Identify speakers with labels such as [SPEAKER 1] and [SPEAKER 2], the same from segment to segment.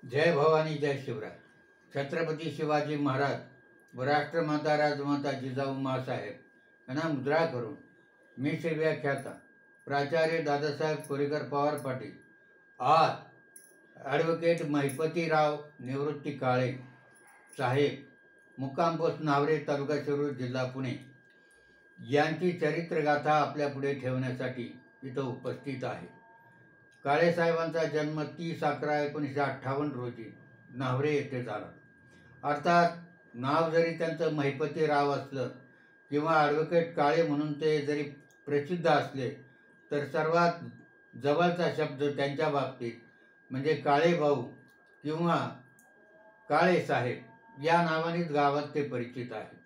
[SPEAKER 1] जय भवानी जय शिवराय. छत्रपती शिवाजी महाराज व राष्ट्रमाता राजमाता जिजाऊ माँसाहेब यांना मुद्रा करून मी शिवव्याख्याता प्राचार्य दादासाहेब कोरेकर पवार पाटील आज ॲडव्होकेट महिपतीराव निवृत्ती काळे साहेब मुक्काम पोस्ट नावरे तालुका शिरूर जिल्हा पुणे यांची चरित्रगाथा आपल्यापुढे ठेवण्यासाठी इथं उपस्थित आहे. काळेसाहेबांचा जन्म 30/11/1958 रोजी नावरे येथे झाला. अर्थात नाव जरी त्यांचं महिपतीराव असलं किंवा ॲडव्होकेट काळे म्हणून ते जरी प्रसिद्ध असले तर सर्वात जवळचा शब्द त्यांच्या बाबतीत म्हणजे काळेभाऊ किंवा काळेसाहेब या नावानेच गावात ते परिचित आहे.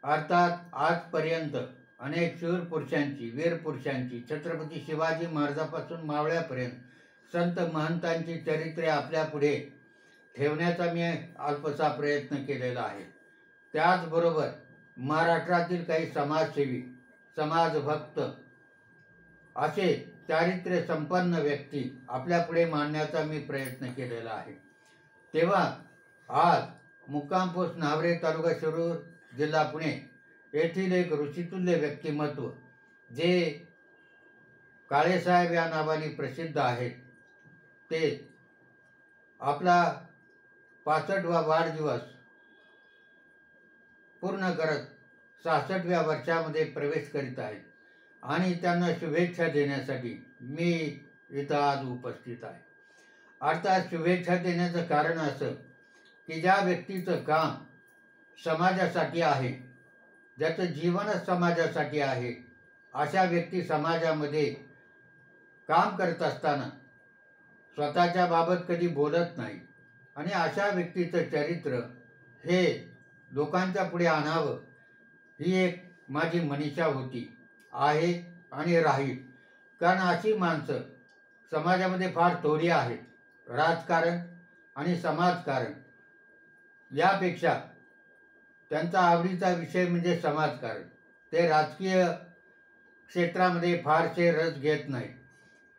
[SPEAKER 1] अर्थात आजपर्यंत अनेक शूर पुरुषांची वीर पुरुषांची छत्रपती शिवाजी महाराजापासून मावळ्यापर्यंत संत महंतांची चरित्रे आपल्यापुढे ठेवण्याचा मी अल्पसा प्रयत्न केलेला आहे. त्याचबरोबर महाराष्ट्रातील काही समाजसेवी समाजभक्त असे चारित्र्य संपन्न व्यक्ती आपल्यापुढे मांडण्याचा मी प्रयत्न केलेला आहे. तेव्हा आज मुक्काम पोस्ट नावरे तालुका शिरूर जिल्हा पुणे येथील एक ऋषितुल्य व्यक्तिमत्व जे काळेसाहेब या नावाने प्रसिद्ध आहेत ते आपला 65वा वाढदिवस पूर्ण करत 66व्या वर्षामध्ये प्रवेश करीत आहेत आणि त्यांना शुभेच्छा देण्यासाठी मी इथं आज उपस्थित आहे. अर्थात शुभेच्छा देण्याचं कारण असं की ज्या व्यक्तीचं काम समाजासाठी आहे, ज्याचं जीवनच समाजासाठी आहे, अशा व्यक्ती समाजामध्ये काम करत असताना स्वतःच्या बाबत कधी बोलत नाही आणि अशा व्यक्तीचं चरित्र हे लोकांच्या पुढे आणावं ही एक माझी मनीषा होती, आहे आणि राहील. कारण अशी माणसं समाजामध्ये फार थोडी आहेत. राजकारण आणि समाजकारण यापेक्षा त्यांचा आवडीचा विषय म्हणजे समाजकारण. ते राजकीय क्षेत्रामध्ये फारसे रस घेत नाहीत,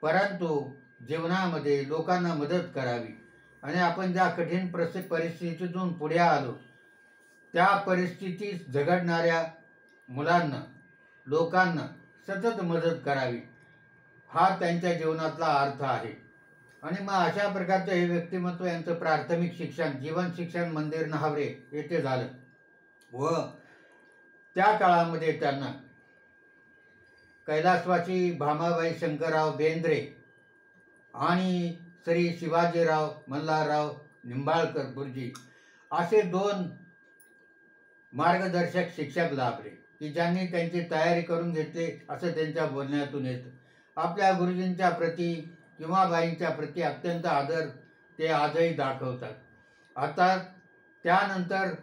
[SPEAKER 1] परंतु जीवनामध्ये लोकांना मदत करावी आणि आपण ज्या कठीण परिस्थितीतून पुढे आलो त्या परिस्थितीत झगडणाऱ्या मुलांना लोकांना सतत मदत करावी हा त्यांच्या जीवनातला अर्थ आहे. आणि मग अशा प्रकारचं हे व्यक्तिमत्व यांचं प्राथमिक शिक्षण जीवन शिक्षण मंदिर नावरे येथे झालं व त्या काळामध्ये त्यांना कैलासवासी भामाबाई शंकरराव बेंद्रे आणि श्री शिवाजीराव मल्हारराव निंबाळकर गुरुजी असे 2 मार्गदर्शक शिक्षक लाभले की ज्यांनी त्यांची तयारी करून घेतली असं त्यांच्या बोलण्यातून येतं. आपल्या गुरुजींच्या प्रती किंवा बाईंच्या प्रती अत्यंत आदर ते आजही दाखवतात. आता त्यानंतर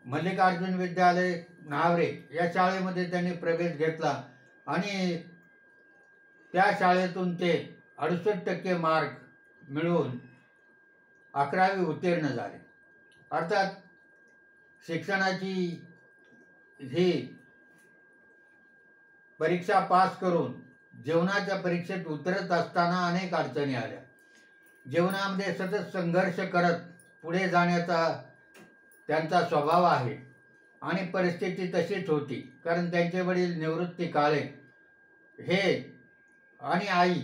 [SPEAKER 1] मल्लिकार्जुन विद्यालय नावरे या शाळेमध्ये त्यांनी प्रवेश घेतला आणि त्या शाळेतून ते 68% मार्क मिळवून 11वी उत्तीर्ण झाले. अर्थात शिक्षणाची ही परीक्षा पास करून जीवनाच्या परीक्षेत उतरत असताना अनेक अडचणी आल्या. जीवनामध्ये सतत संघर्ष करत पुढे जाण्याचा त्यांचा स्वभाव आहे आणि परिस्थिती तशीच होती. कारण त्यांचे वडील निवृत्ती काळे हे आणि आई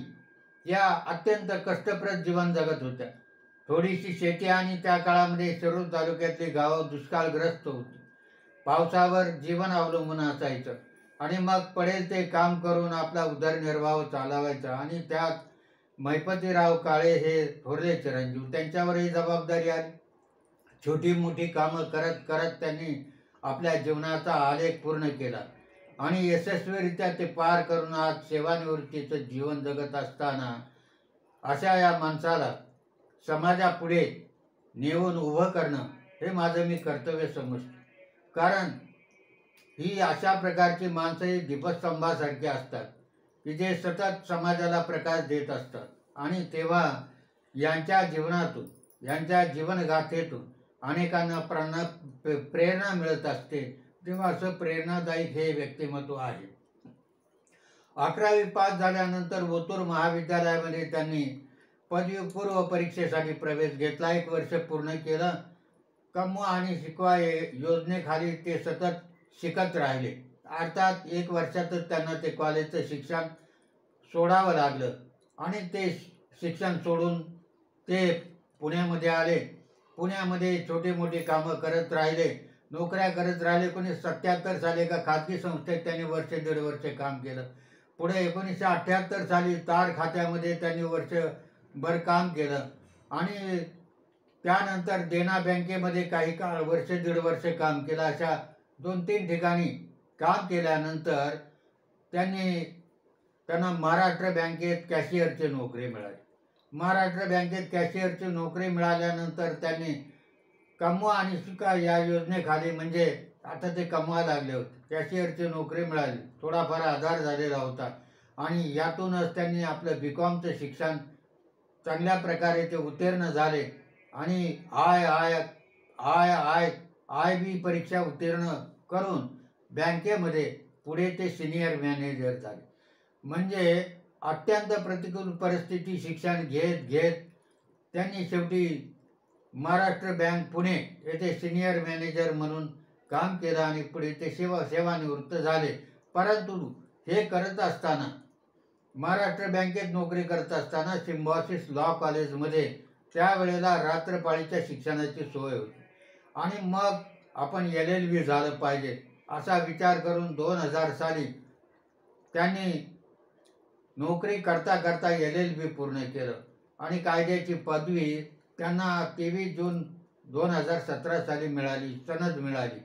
[SPEAKER 1] या अत्यंत कष्टप्रद जीवन जगत होत्या. थोडीशी शेती आणि त्या काळामध्ये शिरूर तालुक्यातली गावं दुष्काळग्रस्त होती. पावसावर जीवन अवलंबून असायचं आणि मग पडेल ते काम करून आपला उदरनिर्वाह चालवायचा. आणि त्यात महिपतीराव काळे हे थोरले चिरंजीव त्यांच्यावरही जबाबदारी आली. छोटी मोठी कामं करत करत त्यांनी आपल्या जीवनाचा आलेख पूर्ण केला आणि यशस्वीरित्या ते पार करून आज सेवानिवृत्तीचं जीवन जगत असताना अशा या माणसाला समाजापुढे नेऊन उभं करणं हे माझं मी कर्तव्य समजतो. कारण ही अशा प्रकारची माणसं ही दीपस्तंभासारखी असतात की जे सतत समाजाला प्रकाश देत असतात. आणि तेव्हा यांच्या जीवनातून यांच्या जीवनगाथेतून अनेकांना प्रेरणा मिळत असते. तेव्हा असं प्रेरणादायी हे व्यक्तिमत्व आहे. 11वी पास झाल्यानंतर ओतूर महाविद्यालयामध्ये त्यांनी पदवीपूर्व परीक्षेसाठी प्रवेश घेतला. 1 वर्ष पूर्ण केलं. कमवा आणि शिकवा योजनेखाली ते सतत शिकत राहिले. अर्थात 1 वर्षातच त्यांना ते कॉलेजचं शिक्षण सोडावं लागलं आणि ते शिक्षण सोडून ते पुण्यामध्ये आले. पुण्यामध्ये छोटे मोठे कामं करत राहिले, नोकऱ्या करत राहिले. 1977 साली एका खाजगी संस्थेत त्यांनी 1-1.5 वर्ष काम केलं. पुढे 1978 साली तार खात्यामध्ये त्यांनी वर्षभर काम केलं आणि त्यानंतर देना बँकेमध्ये काही काळ 1-1.5 वर्ष काम केलं. अशा 2-3 ठिकाणी काम केल्यानंतर त्यांना महाराष्ट्र बँकेत कॅशियरची नोकरी मिळाली. महाराष्ट्र बँकेत कॅशियरची नोकरी मिळाल्यानंतर त्यांनी कमवा आणि शिका या योजनेखाली, म्हणजे आता ते कमवायला लागले होते, कॅशियरची नोकरी मिळाली. थोडाफार आधार झालेला होता आणि यातूनच त्यांनी आपलं BComचं शिक्षण चांगल्या प्रकारे ते उत्तीर्ण झाले आणि IB परीक्षा उत्तीर्ण करून बँकेमध्ये पुढे ते सिनियर मॅनेजर झाले. म्हणजे अत्यंत प्रतिकूल परिस्थिती शिक्षण घेत त्यांनी शेवटी महाराष्ट्र बँक पुणे येथे सिनियर मॅनेजर म्हणून काम केलं आणि पुढे ते सेवानिवृत्त झाले. परंतु हे करत असताना, महाराष्ट्र बँकेत नोकरी करत असताना सिम्बॉयसिस लॉ कॉलेजमध्ये त्यावेळेला रात्रपाळीच्या शिक्षणाची सोय होती आणि मग आपण LLB झालं पाहिजे असा विचार करून 2000 साली त्यांनी नोकरी करता करता LLB पूर्ण केलं आणि कायद्याची पदवी त्यांना 23 जून 2017 साली सनद मिळाली.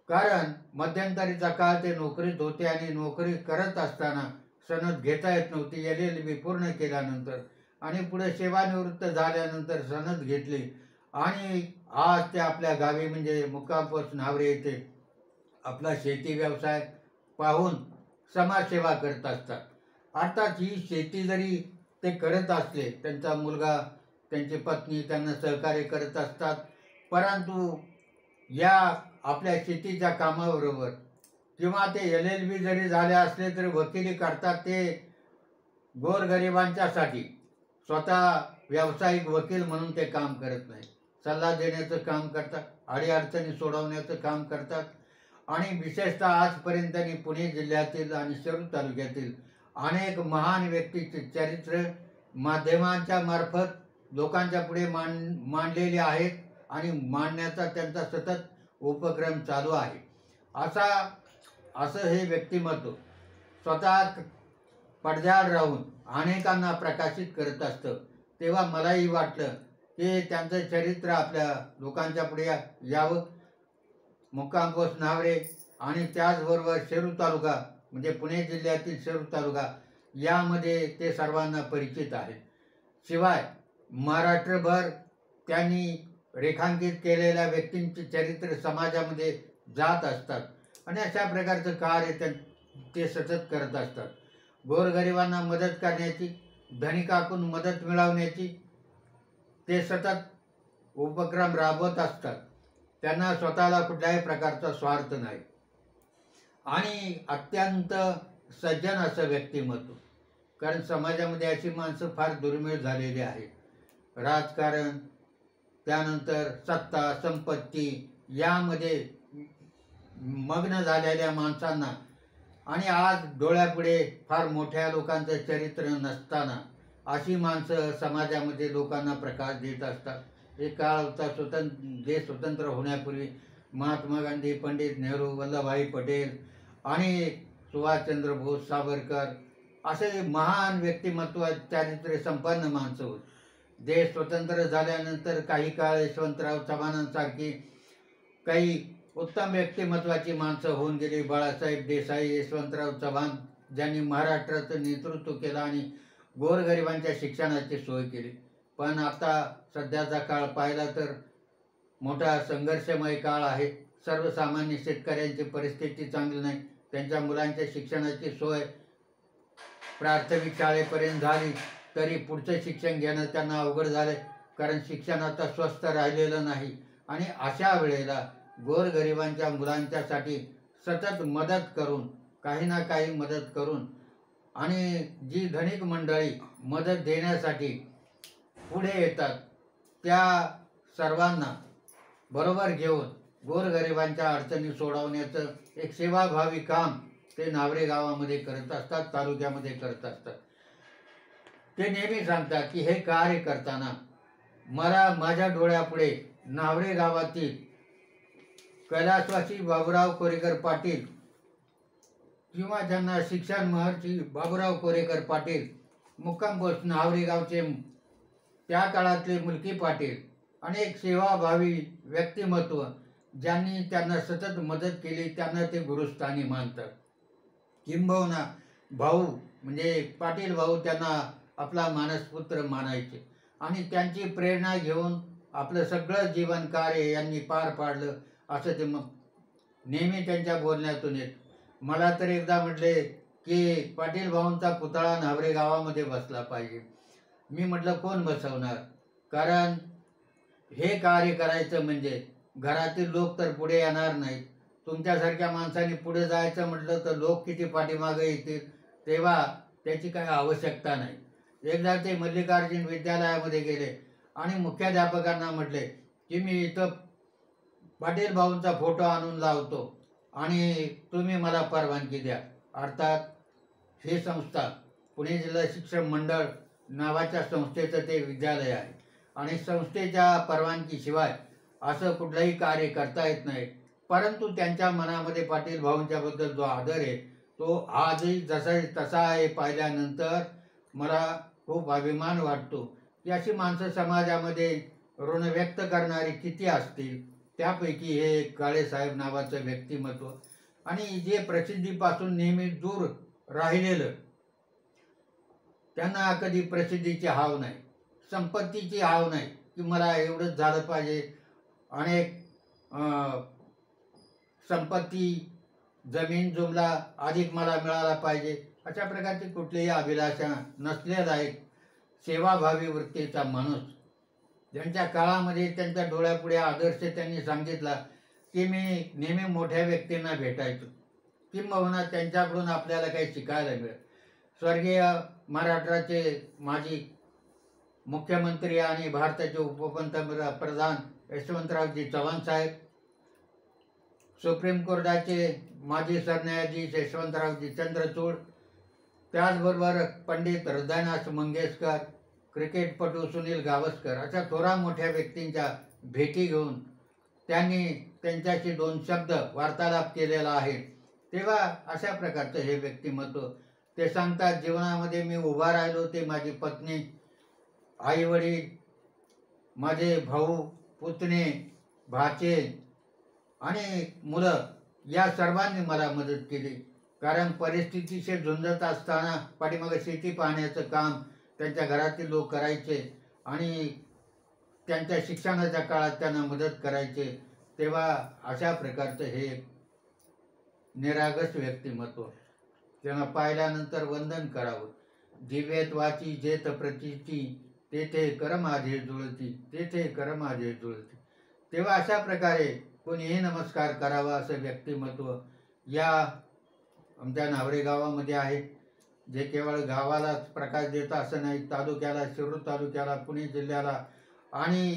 [SPEAKER 1] कारण मध्यंतरीचा काळ ते नोकरीत होते आणि नोकरी करत असताना सनद घेता येत नव्हती. LLB पूर्ण केल्यानंतर आणि पुढे सेवानिवृत्त झाल्यानंतर सनद घेतली आणि आज ते आपल्या गावी म्हणजे मुक्काम पोस्ट न्हावरे येथे आपला शेती व्यवसाय पाहून समाजसेवा करत असतात. अर्थात ही शेती जरी ते करत असले, त्यांचा मुलगा, त्यांची पत्नी त्यांना सहकार्य करत असतात, परंतु या आपल्या शेतीच्या कामाबरोबर किंवा ते LLB जरी झाले असले तरी वकिली करतात. ते गोरगरिबांच्यासाठी स्वतः व्यावसायिक वकील म्हणून ते काम करत नाही, सल्ला देण्याचं काम करतात, अडीअडचणी सोडवण्याचं काम करतात आणि विशेषतः आजपर्यंत त्यांनी पुणे जिल्ह्यातील आणि शिरूर तालुक्यातील अनेक महान व्यक्तीचे चरित्र माध्यमांच्या मार्फत लोकांच्या पुढे मांडलेले आहेत आणि मांडण्याचा त्यांचा सतत उपक्रम चालू आहे. असं हे व्यक्तिमत्व स्वतः पडद्याआड राहून अनेकांना प्रकाशित करत असतं. तेव्हा मलाही वाटलं की त्यांचं चरित्र आपल्या लोकांच्या पुढे यावं. मुक्काम पोस्ट न्हावरे आणि त्याचबरोबर शिरूर तालुका म्हणजे पुणे जिल्ह्यातील शिरूर तालुका यामध्ये ते सर्वांना परिचित आहे. शिवाय महाराष्ट्रभर त्यांनी रेखांकित केलेल्या व्यक्तींचे चरित्र समाजामध्ये जात असतात आणि अशा प्रकारचं कार्य ते सतत करत असतात. गोरगरिबांना मदत करण्याची, धनिकाकून मदत मिळवण्याची ते सतत उपक्रम राबवत असतात. त्यांना स्वतःला कुठल्याही प्रकारचा स्वार्थ नाही आणि अत्यंत सज्जन असं व्यक्तिमत्व. कारण समाजामध्ये अशी माणसं फार दुर्मिळ झालेली आहेत. राजकारण, त्यानंतर सत्ता, संपत्ती यामध्ये मग्न झालेल्या माणसांना आणि आज डोळ्यापुढे फार मोठ्या लोकांचं चरित्र नसताना अशी माणसं समाजामध्ये लोकांना प्रकाश देत असतात. एक काळ होता देश स्वतंत्र होण्यापूर्वी महात्मा गांधी, पंडित नेहरू, वल्लभभाई पटेल आणि सुभाषचंद्र बोस, सावरकर असे महान व्यक्तिमत्व चारित्र्य संपन्न माणसं होती. देश स्वतंत्र झाल्यानंतर काही काळ यशवंतराव चव्हाणांसारखी काही उत्तम व्यक्तिमत्वाची माणसं होऊन गेली. बाळासाहेब देसाई, यशवंतराव चव्हाण ज्यांनी महाराष्ट्राचं नेतृत्व केलं आणि गोरगरिबांच्या शिक्षणाची सोय केली. पण आता सध्याचा काळ पाहिला तर मोठा संघर्षमय काळ आहे. सर्वसामान्य शेतकऱ्यांची परिस्थिती चांगली नाही. त्यांच्या मुलांच्या शिक्षणाची सोय प्राथमिक शाळेपर्यंत झाली तरी पुढचं शिक्षण घेणं त्यांना अवघड झालं, कारण शिक्षण आता स्वस्त राहिलेलं नाही. आणि अशा वेळेला गोरगरिबांच्या मुलांच्यासाठी सतत मदत करून, काही ना काही मदत करून आणि जी धनिक मंडळी मदत देण्यासाठी पुढे येतात त्या सर्वांना बरोबर घेऊन गोरगरिबांच्या अडचणी सोडवण्याचं एक सेवाभावी काम ते नावरे गावामध्ये करत असतात, तालुक्यामध्ये करत असतात. ते नेहमी सांगतात की हे कार्य करताना मला माझ्या डोळ्यापुढे नावरे गावातील कैलासवासी बाबूराव कोरेकर पाटील किंवा ज्यांना शिक्षण महर्षी बाबूराव कोरेकर पाटील, मुक्काम पोस्ट नावरे गावचे त्या काळातले मुलकी पाटील, अनेक सेवाभावी व्यक्तिमत्व ज्यांनी त्यांना सतत मदत केली, त्यांना ते गुरुस्थानी मानतात. किंबहुना भाऊ म्हणजे पाटील भाऊ त्यांना आपला मानसपुत्र मानायचे आणि त्यांची प्रेरणा घेऊन आपलं सगळं जीवन कार्य यांनी पार पाडलं असं ते मग नेहमी त्यांच्या बोलण्यातून येत. मला तर एकदा म्हटले की पाटील भाऊंचा पुतळा नावरे गावामध्ये बसला पाहिजे. मी म्हटलं कोण बसवणार, कारण हे कार्य करायचं म्हणजे घरातील लोक तर पुढे येणार नाहीत. तुमच्यासारख्या माणसाने पुढे जायचं म्हटलं तर लोक किती पाठीमागे येतील, तेव्हा त्याची काही आवश्यकता नाही. एकदा ते मल्लिकार्जुन विद्यालयामध्ये गेले आणि मुख्याध्यापकांना म्हटले की मी इथं पाटील भाऊंचा फोटो आणून लावतो आणि तुम्ही मला परवानगी द्या. अर्थात ही संस्था पुणे जिल्हा शिक्षण मंडळ नावाच्या संस्थेचं ते विद्यालय आहे आणि संस्थेच्या परवानगीशिवाय असं कुठलंही कार्य करता येत नाही. परंतु त्यांच्या मनामध्ये पाटील भाऊंच्याबद्दल जो आदर आहे तो आजही जसा तसा आहे. पाहिल्यानंतर मला खूप अभिमान वाटतो की अशी माणसं समाजामध्ये ऋण व्यक्त करणारी किती असतील. त्यापैकी हे काळेसाहेब नावाचं व्यक्तिमत्व आणि जे प्रसिद्धीपासून नेहमी दूर राहिलेलं, त्यांना कधी प्रसिद्धीची हाव नाही, संपत्तीची हाव नाही की मला एवढंच झालं पाहिजे, अनेक संपत्ती जमीन जुमला अधिक मला मिळाला पाहिजे, अशा प्रकारची कुठलीही अभिलाषा नसलेला एक सेवाभावी वृत्तीचा माणूस, ज्यांच्या काळामध्ये त्यांच्या डोळ्यापुढे आदर्श त्यांनी सांगितला की मी नेहमी मोठ्या व्यक्तींना भेटायचो, किंबहुना त्यांच्याकडून आपल्याला काही शिकायला मिळेल. स्वर्गीय महाराष्ट्राचे माजी मुख्यमंत्री आणि भारताचे उपपंतप्रधान यशवंतरावजी चव्हाण साहेब, सुप्रीम कोर्टाचे माजी सरन्यायाधीश यशवंतरावजी चंद्रचूड, त्याचबरोबर पंडित हृदयनाथ मंगेशकर, क्रिकेटपटू सुनील गावस्कर, अशा थोरा मोठ्या व्यक्तींच्या भेटी घेऊन त्यांनी त्यांच्याशी 2 शब्द वार्तालाप केलेला आहे. तेव्हा अशा प्रकारचं हे व्यक्तिमत्व. ते सांगतात जीवनामध्ये मी उभा राहिलो ते माझी पत्नी, आई वडील, माझे भाऊ, पुतणे, भाचे आणि मुलं या सर्वांनी मला मदत केली. कारण परिस्थितीशी झुंजत असताना पाठीमागे शेती पाहण्याचं काम त्यांच्या घरातील लोक करायचे आणि त्यांच्या शिक्षणाच्या काळात त्यांना मदत करायचे. तेव्हा अशा प्रकारचं हे निरागस व्यक्तिमत्व, त्यांना पाहिल्यानंतर वंदन करावं. दिव्येत वाची जेत प्रचिती, तेथे कर माझे जुळती, तेथे कर माझे जुळती. तेव्हा अशा प्रकारे कोणीही नमस्कार करावा असं व्यक्तिमत्व या आमच्या नावरे गावामध्ये आहे. जे केवळ गावालाच प्रकाश देत असं नाही, तालुक्याला, शिरूर तालुक्याला, पुणे जिल्ह्याला आणि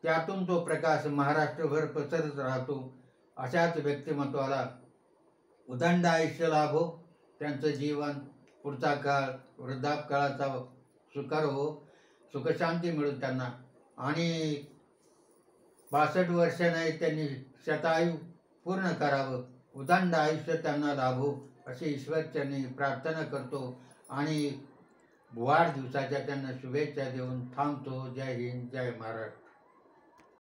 [SPEAKER 1] त्यातून तो प्रकाश महाराष्ट्रभर पसरत राहतो. अशाच व्यक्तिमत्वाला उदंड आयुष्य लाभो, त्यांचं जीवन पुढचा काळ वृद्धापकाळाचा सुकर हो, सुखशांती मिळून त्यांना आणि 62 वर्ष नाही त्यांनी शतायू पूर्ण करावं, उदंड आयुष्य त्यांना लाभो अशी ईश्वरचरणी प्रार्थना करतो आणि वाढदिवसाच्या त्यांना शुभेच्छा देऊन थांबतो. जय हिंद, जय महाराष्ट्र.